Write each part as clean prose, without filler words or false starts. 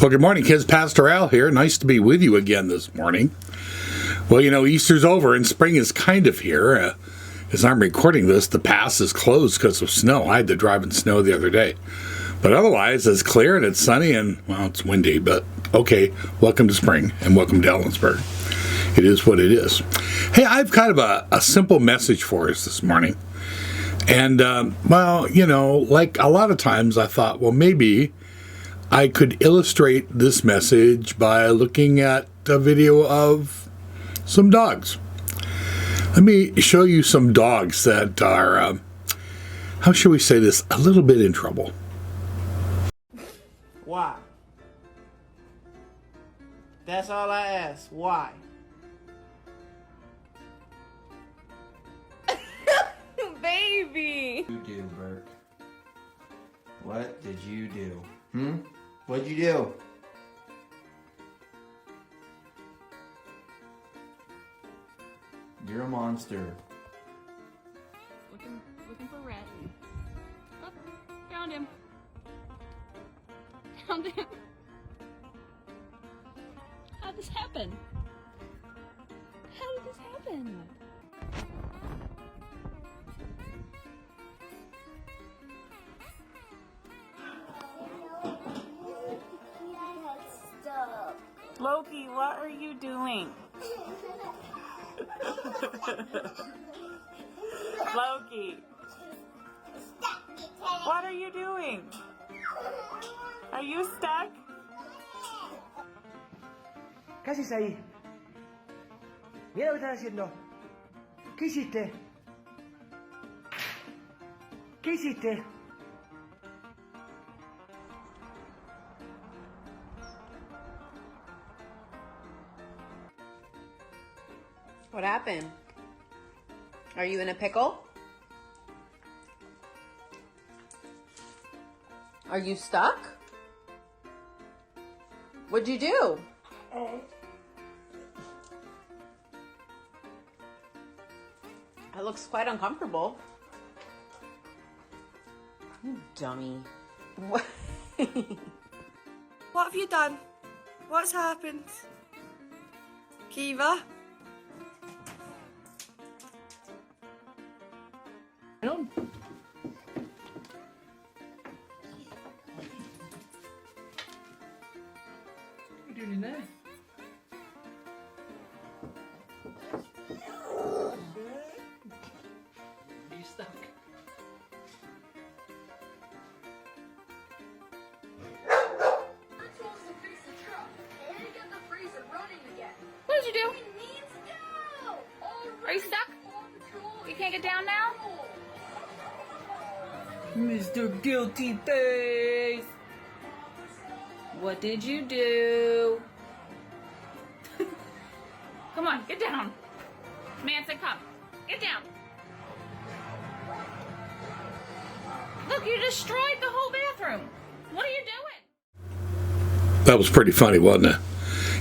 Well, good morning, kids. Pastor Al here. Nice to be with you again this morning. Well, Easter's over and spring is kind of here. As I'm recording this, the pass is closed because of snow. I had to drive in snow the other day. But otherwise, it's clear and it's sunny and, well, it's windy. But, okay, welcome to spring and welcome to Ellensburg. It is what it is. Hey, I've kind of a simple message for us this morning. And, like a lot of times I thought, well, maybe I could illustrate this message by looking at a video of some dogs. Let me show you some dogs that are, how should we say this, a little bit in trouble. Why? That's all I ask. Why? Baby! You do, Burke. What did you do? What'd you do? You're a monster. Looking for Red. Oh, found him. Found him. How'd this happen? How did this happen? Loki, what are you doing? Loki, what are you doing? Are you stuck? ¿Qué haces ahí? Mira lo que estás haciendo. ¿Qué hiciste? ¿Qué hiciste? What happened? Are you in a pickle? Are you stuck? What'd you do? That looks quite uncomfortable. You dummy. What? What have you done? What's happened? Kiva? What are you doing in there? Are you stuck? What did you do? Are you stuck? You can't get down now? Mr. Guilty Face! What did you do? Come on, get down. Manson, come. Get down. Look, you destroyed the whole bathroom. What are you doing? That was pretty funny, wasn't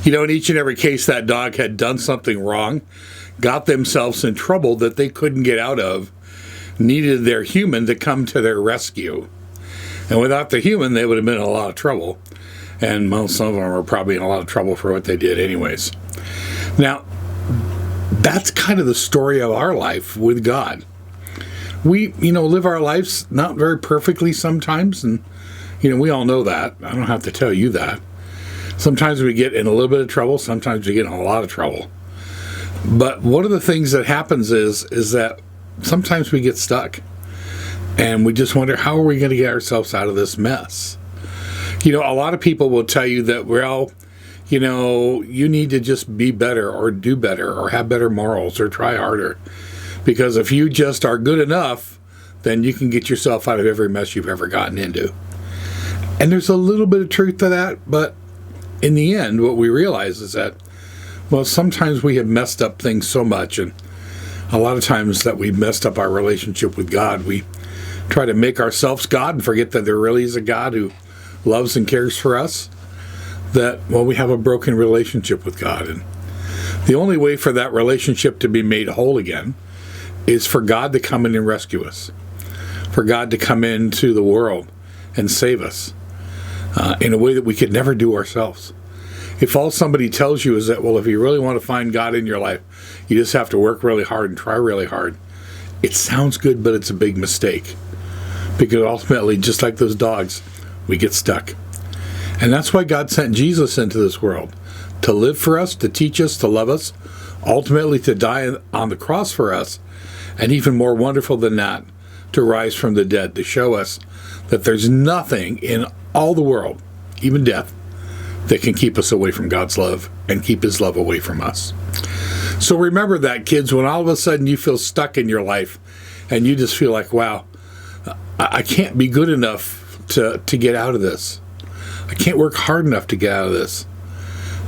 it? In each and every case, that dog had done something wrong, got themselves in trouble that they couldn't get out of, needed their human to come to their rescue. And without the human, they would have been in a lot of trouble. And some of them were probably in a lot of trouble for what they did anyways. Now, that's kind of the story of our life with God. We, live our lives not very perfectly sometimes, and, we all know that. I don't have to tell you that. Sometimes we get in a little bit of trouble, sometimes we get in a lot of trouble. But one of the things that happens is that sometimes we get stuck, and we just wonder, how are we going to get ourselves out of this mess? A lot of people will tell you that, well, you need to just be better or do better or have better morals or try harder. Because if you just are good enough, then you can get yourself out of every mess you've ever gotten into. And there's a little bit of truth to that, but in the end, what we realize is that, well, sometimes we have messed up things so much, and a lot of times that we've messed up our relationship with God, we try to make ourselves God and forget that there really is a God who loves and cares for us, that, well, we have a broken relationship with God. And the only way for that relationship to be made whole again is for God to come in and rescue us, for God to come into the world and save us. in a way that we could never do ourselves. If all somebody tells you is that, well, if you really want to find God in your life, you just have to work really hard and try really hard, it sounds good, but it's a big mistake. Because ultimately, just like those dogs, we get stuck. And that's why God sent Jesus into this world, to live for us, to teach us, to love us, ultimately to die on the cross for us, and even more wonderful than that, to rise from the dead, to show us that there's nothing in all the world, even death, that can keep us away from God's love and keep his love away from us. So remember that, kids, when all of a sudden you feel stuck in your life and you just feel like, wow, I can't be good enough to get out of this. I can't work hard enough to get out of this.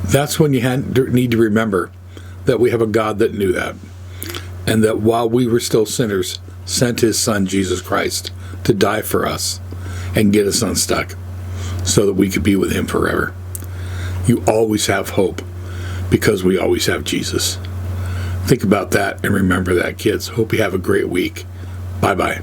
That's when you need to remember that we have a God that knew that. And that while we were still sinners, sent his son, Jesus Christ, to die for us and get us unstuck so that we could be with him forever. You always have hope because we always have Jesus. Think about that and remember that, kids. Hope you have a great week. Bye-bye.